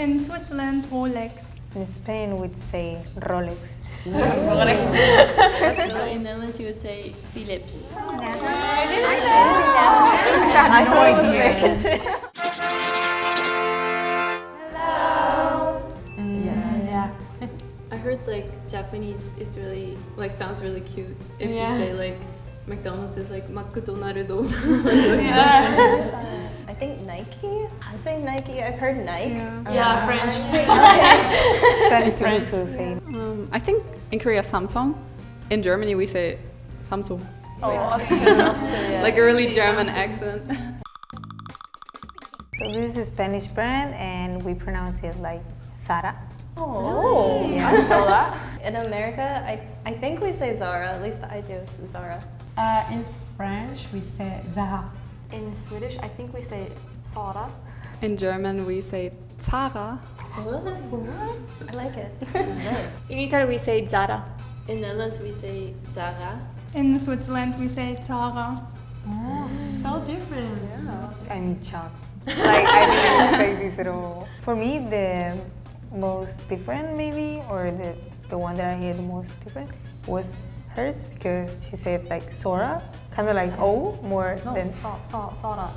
in Switzerland, Rolex. In Spain, we'd say Rolex. So in Netherlands you would say Philips. I had no idea. I heard like Japanese is really like sounds really cute if you say like McDonald's is like McDonald's. I think Nike. I say Nike. I've heard Nike. Yeah, French. Spanish to say. I think in Korea Samsung. In Germany we say Samsung. Like a really German accent. So this is a Spanish brand and we pronounce it like Zara. Oh, Yeah. I know that. In America, I think we say Zara. At least I do. Zara. In French, we say Zara. In Swedish, I think we say Sara. In German we say Zara. I like it. In Italy, we say Zara. In Netherlands we say Zara. In Switzerland, we say Zara. Oh, so different. I'm in shock. Like I didn't expect this at all. For me, the most different maybe, or the one that I hear the most different was hers because she said like Sora, kind of like O more than Sara. Zara.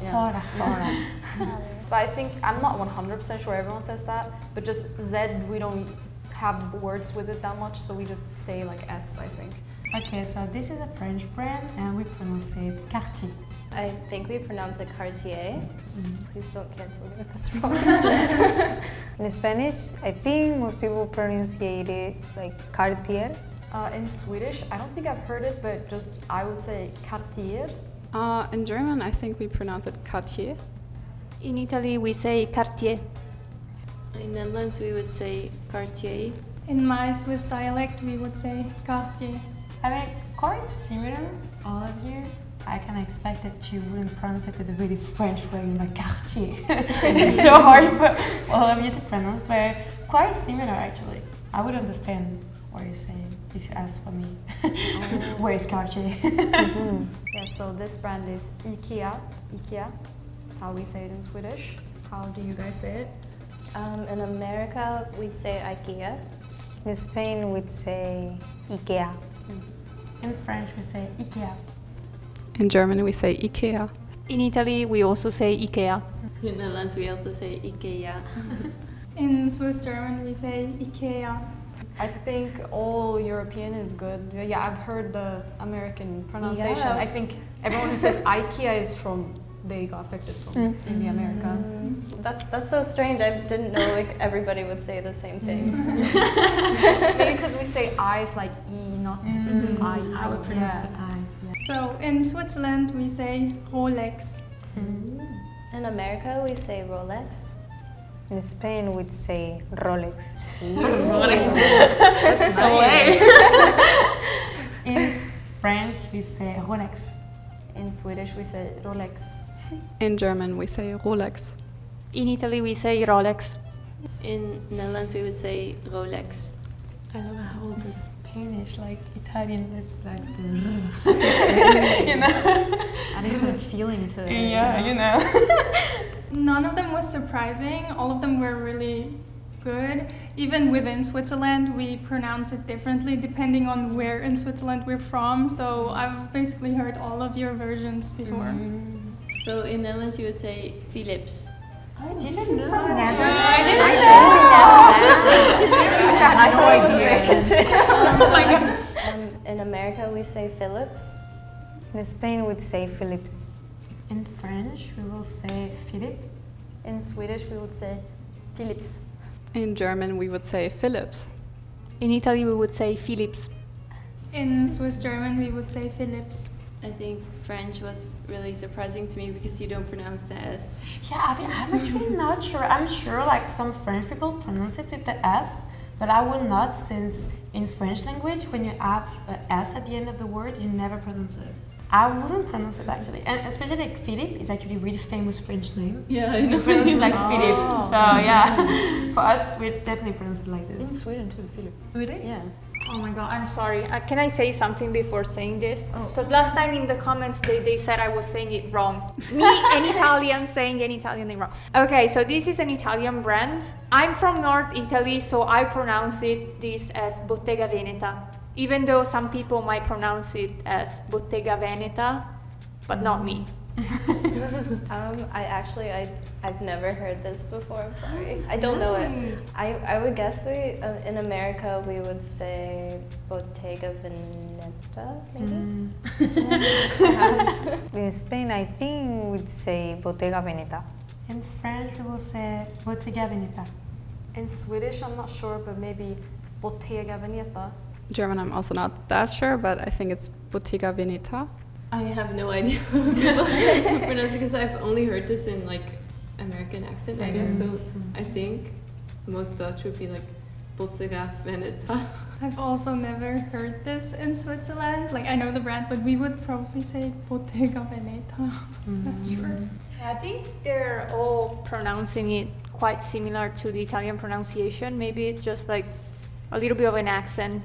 But I think, I'm not 100% sure everyone says that, but just Z, we don't have words with it that much, so we just say like S, I think. Okay, so this is a French brand and we pronounce it Cartier. I think we pronounce it Cartier. Please don't cancel me if that's wrong. in Spanish. I think most people pronounce it like Cartier. In Swedish, I don't think I've heard it, but just I would say Cartier. In German I think we pronounce it Cartier. In Italy, we say Cartier. In Netherlands we would say Cartier. In my Swiss dialect, we would say Cartier. I mean, quite similar, all of you. I can expect that you wouldn't pronounce it with a really French way, like Cartier. It's so hard for all of you to pronounce, but quite similar actually. I would understand what you're saying if you ask for me. Where is Cartier? Yeah, so this brand is IKEA. IKEA. That's how we say it in Swedish. How do you guys say it? In America, we say IKEA. In Spain, we'd say IKEA. In French, we say IKEA. In Germany we say IKEA. In Italy, we also say IKEA. In Netherlands we also say IKEA. In Swiss German, we say IKEA. I think all European is good. Yeah, I've heard the American pronunciation. Yeah. I think everyone who says IKEA is from, they got affected from maybe America. That's so strange. I didn't know like everybody would say the same thing. Maybe because we say I is like E, not I. I would pronounce the I. So in Switzerland, we say Rolex. In America, we say Rolex. In Spain, we'd say Rolex. In French, we say Rolex. In Swedish, we say Rolex. In German we say Rolex. In Italy, we say Rolex. In Netherlands we would say Rolex. I love how the Spanish, like Italian, it's like you know. Adding some feeling to it. Yeah, you know. None of them was surprising. All of them were really good. Even within Switzerland, we pronounce it differently depending on where in Switzerland we're from. So I've basically heard all of your versions before. So in Netherlands you would say Philips. I didn't know. I had no idea. In America, we say Philips. In Spain, we'd say Philips. In French, we will say Philippe. In Swedish, we would say Philips. In German we would say Philips. In Italy, we would say Philips. In Swiss German, we would say Philips. I think French was really surprising to me because you don't pronounce the S. Yeah, I mean, I'm actually not sure. I'm sure like some French people pronounce it with the S, but I would not, since in French language, when you have an S at the end of the word, you never pronounce it. I wouldn't pronounce it actually. And especially like Philippe is actually a really famous French name. Yeah, I know. We pronounce it like Philippe. So yeah, for us, we definitely pronounce it like In this. Sweden too, Philip. Really? Yeah. Oh my god, I'm sorry. Can I say something before saying this? Because last time in the comments they said I was saying it wrong. Me, an Italian, saying an Italian thing wrong. Okay, so this is an Italian brand. I'm from North Italy, so I pronounce this as Bottega Veneta. Even though some people might pronounce it as Bottega Veneta, but not me. I've never heard this before. I'm sorry. I don't know it. I would guess in America we would say Bottega Veneta, maybe. In Spain, I think we'd say Bottega Veneta. In French, we will say Bottega Veneta. In Swedish, I'm not sure, but maybe Bottega Veneta. German, I'm also not that sure, but I think it's Bottega Veneta. I have no idea how to pronounce it because I've only heard this in like American accent, I guess. So I think most Dutch would be like Bottega Veneta. I've also never heard this in Switzerland. Like I know the brand, but we would probably say Bottega Veneta. Not sure. I think they're all pronouncing it quite similar to the Italian pronunciation. Maybe it's just like a little bit of an accent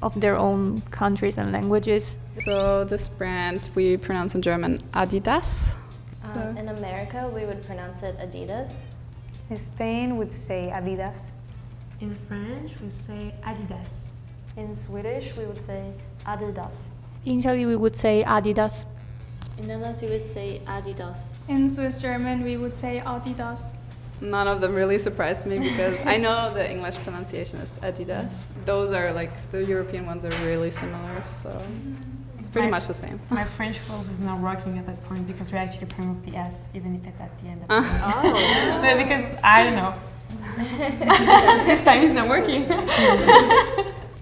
of their own countries and languages. So this brand we pronounce in German Adidas. In America, we would pronounce it Adidas. In Spain, we'd say Adidas. In French, we say Adidas. In Swedish, we would say Adidas. In Italy, we would say Adidas. In Netherlands, we would say Adidas. In Swiss German, we would say Adidas. None of them really surprised me because I know the English pronunciation is Adidas. Those are like, the European ones are really similar, so it's pretty much the same. My French world is not working at that point because we actually pronounce the S, even if it's at the end of the Oh. But because, I don't know. This time it's not working.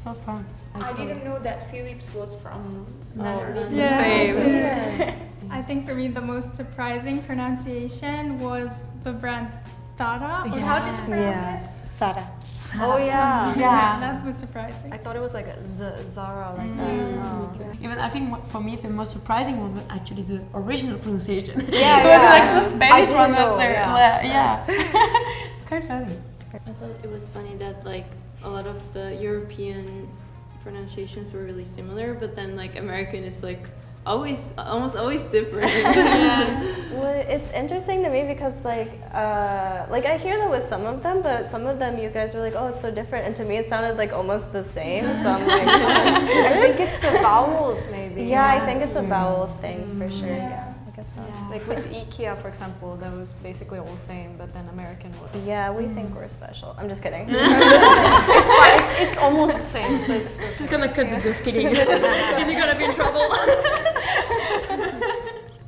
So fun. I didn't know that Philips was from Netherlands. Yeah, Same. I think for me the most surprising pronunciation was the brand Zara. Or how did you pronounce it? Zara. Oh yeah. Yeah. That was surprising. I thought it was like a Zara like that. Even I think for me the most surprising one was actually the original pronunciation. Yeah, It was like the I Spanish didn't one know, was there. yeah. It's quite funny. I thought it was funny that like a lot of the European pronunciations were really similar, but then like American is like almost always different. Well, it's interesting to me because like I hear that with some of them, but some of them you guys were like, oh, it's so different, and to me it sounded like almost the same. So I'm like, I think it's the vowels maybe. yeah, I think it's a vowel thing for sure. Yeah, I guess so. Like with IKEA, for example, that was basically all the same, but then American would. Yeah, we think we're special. I'm just kidding. It's fine. It's almost the same. So it's She's gonna cut the just kidding. And you're gonna be in trouble.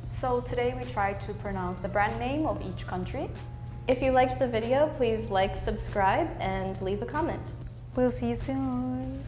So today we tried to pronounce the brand name of each country. If you liked the video, please like, subscribe, and leave a comment. We'll see you soon.